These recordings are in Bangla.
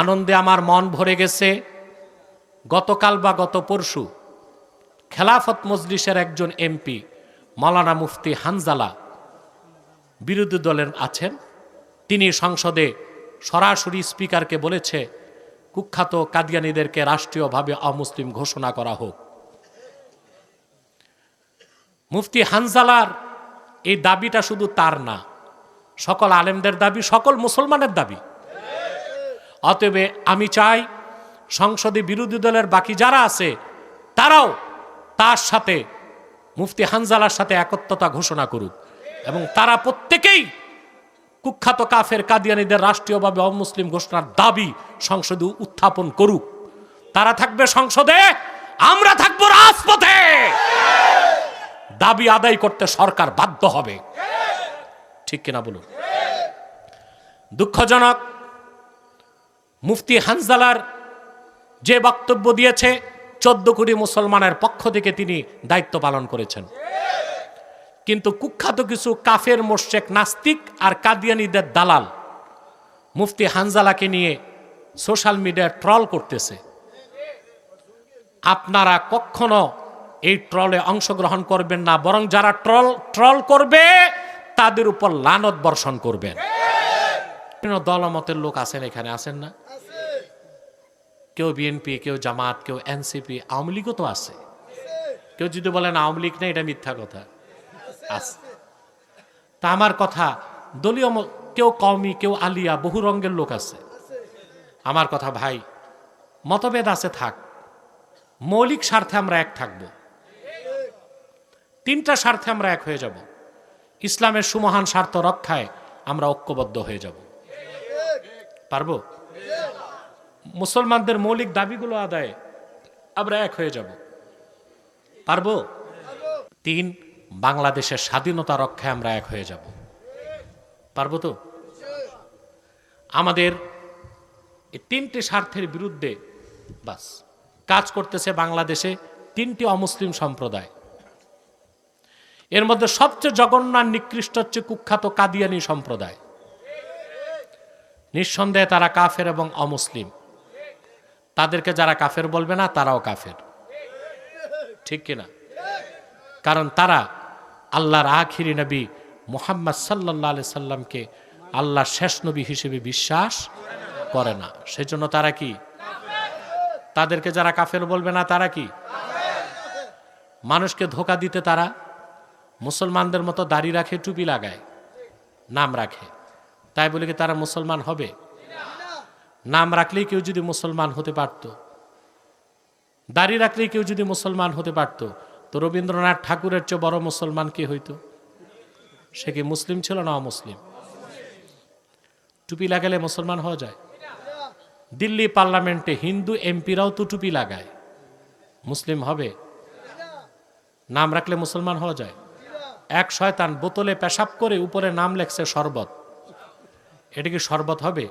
আনন্দে আমার মন ভরে গেছে। গতকাল বা গত পরশু খেলাফত মজলিসের একজন এমপি মাওলানা মুফতি হানজালা বিরোধী দলের আছেন, তিনি সংসদে সরাসরি স্পিকারকে বলেছে কুখ্যাত কাদিয়ানীদেরকে রাষ্ট্রীয়ভাবে অমুসলিম ঘোষণা করা হোক। মুফতি হানজালার এই দাবিটা শুধু তার না, সকল আলেমদের দাবি, সকল মুসলমানের দাবি। অতএব আমি চাই সংসদে বিরোধী দলের বাকি যারা আছে তারাও তার সাথে মুফতি হানজালার সাথে একত্রতা ঘোষণা করুক এবং তারা প্রত্যেকেই কুখ্যাত কাফের কাদিয়ানীদের রাষ্ট্রীয়ভাবে অমুসলিম ঘোষণার দাবি সংসদে উত্থাপন করুক। তারা থাকবে সংসদে, আমরা থাকবো রাজপথে। দাবি আদায় করতে সরকার বাধ্য হবে, ঠিক কিনা বলুন? দুঃখজনক, মুফতি হানজালার যে বক্তব্য দিয়েছে 14 কোটি মুসলমানের পক্ষ থেকে তিনি দায়িত্ব পালন করেছেন, কিন্তু কুখ্যাত কিছু কাফের মোশরেক নাস্তিক আর কাদিয়ানীদের দালাল মুফতি হানজালাকে নিয়ে সোশ্যাল মিডিয়ায় ট্রল করতেছে। আপনারা কখনো এই ট্রলে অংশগ্রহণ করবেন না, বরং যারা ট্রল করবে তাদের উপর লানত বর্ষণ করবেন। দলমতের লোক আছেন, এখানে আছেন না? কেউ বিএনপি, কেউ জামাত, কেউ এনসিপি, আওয়ামী লীগও তো আছে। কেউ যদি বলেন আওয়ামী লীগ নেই, এটা মিথ্যা কথা। আছে। তা আমার কথা, দলীয় কেউ কওমি, কেউ আলিয়া, বহু রঙের লোক আছে। আমার কথা ভাই, মতভেদ আছে থাক, মৌলিক স্বার্থে আমরা এক থাকব। 3টা স্বার্থে আমরা এক হয়ে যাব। ইসলামের সুমহান স্বার্থ রক্ষায় আমরা ঐক্যবদ্ধ হয়ে যাব। পারবো? মুসলমানদের মৌলিক দাবিগুলো আদায়ে আমরা এক হয়ে যাব। পারবো? 3, বাংলাদেশের স্বাধীনতা রক্ষায় আমরা এক হয়ে যাব। পারবো তো? আমাদের এই 3টে স্বার্থের বিরুদ্ধে বাস কাজ করতেছে বাংলাদেশে 3টি অমুসলিম সম্প্রদায়। এর মধ্যে সবচেয়ে জঘন্য আর নিকৃষ্ট হচ্ছে কুখ্যাত কাদিয়ানী সম্প্রদায়। নিঃসন্দেহে তারা কাফের এবং অমুসলিম। তাদেরকে যারা কাফের বলবে না তারাও কাফের, ঠিক কিনা? কারণ তারা আল্লাহর আখিরি নবী মুহাম্মদ সাল্লাল্লাহু আলাইহি সাল্লামকে আল্লাহর শেষ নবী হিসেবে বিশ্বাস করে না। সেজন্য তারা কি? তাদেরকে যারা কাফের বলবে না তারা কি? মানুষকে ধোঁকা দিতে তারা মুসলমানদের মতো দাড়ি রাখে, টুপি লাগায়, নাম রাখে। তাই বলে কি তারা মুসলমান হবে? নাম রাখলেই কেউ যদি মুসলমান হতে পারত, দাড়ি রাখলেই কেউ যদি মুসলমান হতে পারত, তো রবীন্দ্রনাথ ঠাকুরের চেয়ে বড় মুসলমান কে হইতো? সে কি মুসলিম ছিল না অমুসলিম? টুপি লাগালে মুসলমান হওয়া যায়? দিল্লি পার্লামেন্টে হিন্দু এমপিরাও তো টুপি লাগায়, মুসলিম হবে? নাম রাখলে মুসলমান হওয়া যায়? এক শয়তান বোতলে পেশাব করে উপরে নাম লেখছে শরবত, এটা কি শরবত হবে?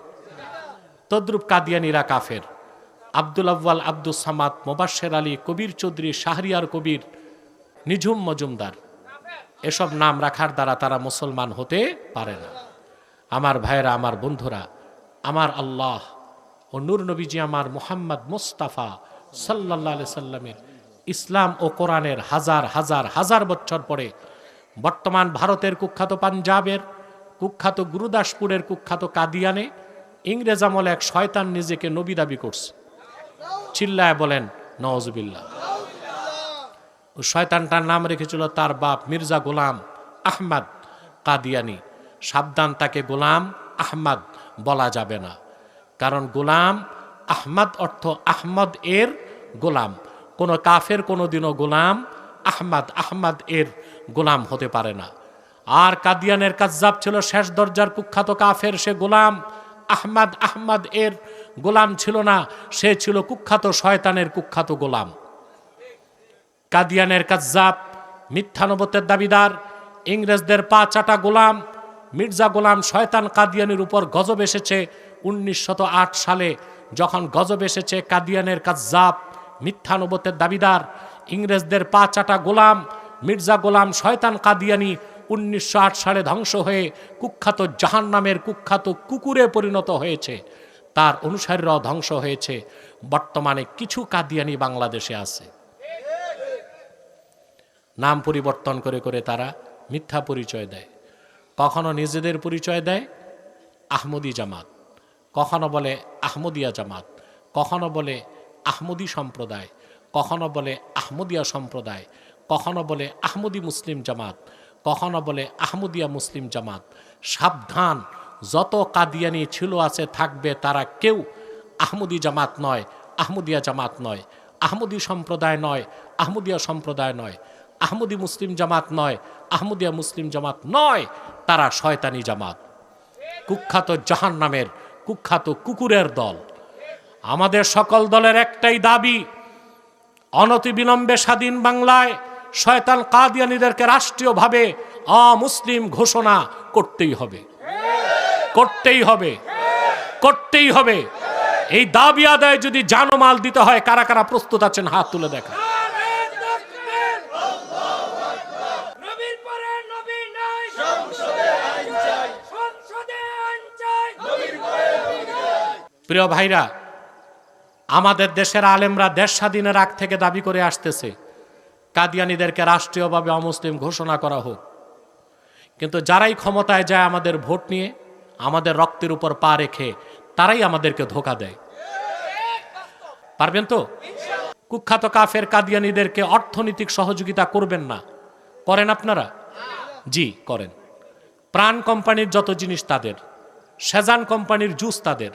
তদ্রুপ কাদিয়ানীরা কাফের। আব্দুল আউয়াল, আব্দুস সামাদ, মোবাশ্বের আলী, কবির চৌধুরী, শাহরিয়ার কবির, নিঝুম মজুমদার, এসব নাম রাখার দ্বারা তারা মুসলমান হতে পারে না। আমার ভাইয়েরা, আমার বন্ধুরা, আমার আল্লাহ ও নূর নবীজি আমার মুহাম্মদ মুস্তাফা সাল্লাল্লাহু আলাইহি সাল্লামের ইসলাম ও কোরআনের হাজার হাজার হাজার বছর পরে বর্তমান ভারতের কুখ্যাত পাঞ্জাবের কুখ্যাত গুরুদাসপুরের কুখ্যাত কাদিয়ানে ইংরেজ আমলে এক শয়তান নিজেকে নবী দাবি করছে। চিল্লায় বলেন নওয়াজুবিল্লাহ। ও শয়তানটার নাম রেখেছিল তার বাপ মির্জা গোলাম আহমদ কাদিয়ানী। সাবধান, তাকে গোলাম আহমদ বলা যাবে না, কারণ গোলাম আহমদ অর্থ আহমদ এর গোলাম। কোন কাফের কোনোদিনও গোলাম আহমদ এর গোলাম হতে পারে না। আর কাদিয়ানের কাজ্জাব ছিল শেষ দরজার কুখ্যাত কাফের, সে গোলাম আহমদ এর গোলাম ছিল না, সে ছিল কুখ্যাত শয়তানের কুখ্যাত গোলাম। কাদিয়ানের কাজ্জাব, মিথ্যানবতের দাবিদার, ইংরেজদের পা চাটা গোলাম মির্জা গোলাম শয়তান কাদিয়ানির উপর গজব এসেছে 1908 সালে। যখন গজব এসেছে, কাদিয়ানের কাজ্জাব, মিথ্যানবতের দাবিদার, ইংরেজদের পা চাটা গোলাম মির্জা গোলাম শয়তান কাদিয়ানি 1908 সালে ধ্বংস হয়ে কুখ্যাত জাহান্নামের কুখ্যাত কুকুরে পরিণত হয়েছে। তার অনুসারীরাও ধ্বংস হয়েছে। বর্তমানে কিছু কাদিয়ানি বাংলাদেশে আছে, নাম পরিবর্তন করে করে তারা মিথ্যা পরিচয় দেয়। কখনো নিজেদের পরিচয় দেয় আহমদি জামাত, কখনো বলে আহমদিয়া জামাত, কখনো বলে আহমদি সম্প্রদায়, কখনো বলে আহমদিয়া সম্প্রদায়, কখনো বলে আহমদি মুসলিম জামাত, কখনো বলে আহমদিয়া মুসলিম জামাত। সাবধান, যত কাদিয়ানি ছিল আছে থাকবে, তারা কেউ আহমদি জামাত নয়, আহমদিয়া জামাত নয়, আহমদি সম্প্রদায় নয়, আহমদিয়া সম্প্রদায় নয়, আহমদি মুসলিম জামাত নয়, আহমদিয়া মুসলিম জামাত নয়, তারা শয়তানি জামাত, কুখ্যাত জাহান্নামের কুখ্যাত কুকুরের দল। আমাদের সকল দলের একটাই দাবি, অনতিবিলম্বে স্বাধীন বাংলায় শয়তান কাদিয়ানীদেরকে রাষ্ট্রীয়ভাবে অমুসলিম ঘোষণা করতেই হবে, করতেই হবে, করতেই হবে। এই দাবি আদায় যদি জানমাল দিতে হয়, কারা কারা প্রস্তুত আছেন হাত তুলে দেখা। প্রিয় ভাইরা, আমাদের দেশের আলেমরা দেশ স্বাধীনের আগ থেকে দাবি করে আসতেছে কাদিয়ানীদেরকে রাষ্ট্রীয়ভাবে অমুসলিম ঘোষণা করা হোক। কিন্তু যারাই ক্ষমতায় যায় আমাদের ভোট নিয়ে, আমাদের রক্তের উপর পা রেখে, তারাই আমাদেরকে ধোঁকা দেয়। পারবেন তো? কুখ্যাত কাফের কাদিয়ানীদেরকে অর্থনৈতিক সহযোগিতা করবেন না, করেন আপনারা? জি করেন। প্রাণ কোম্পানির যত জিনিস তাদের, সেজান কোম্পানির জুস তাদের,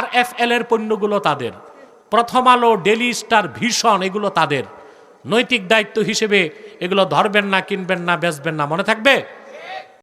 RFL এর পণ্যগুলো তাদের, প্রথম আলো, ডেলি স্টার, ভিশন এগুলো তাদের। নৈতিক দায়িত্ব হিসেবে এগুলো ধরবেন না, কিনবেন না, বেচবেন না, মনে থাকবে।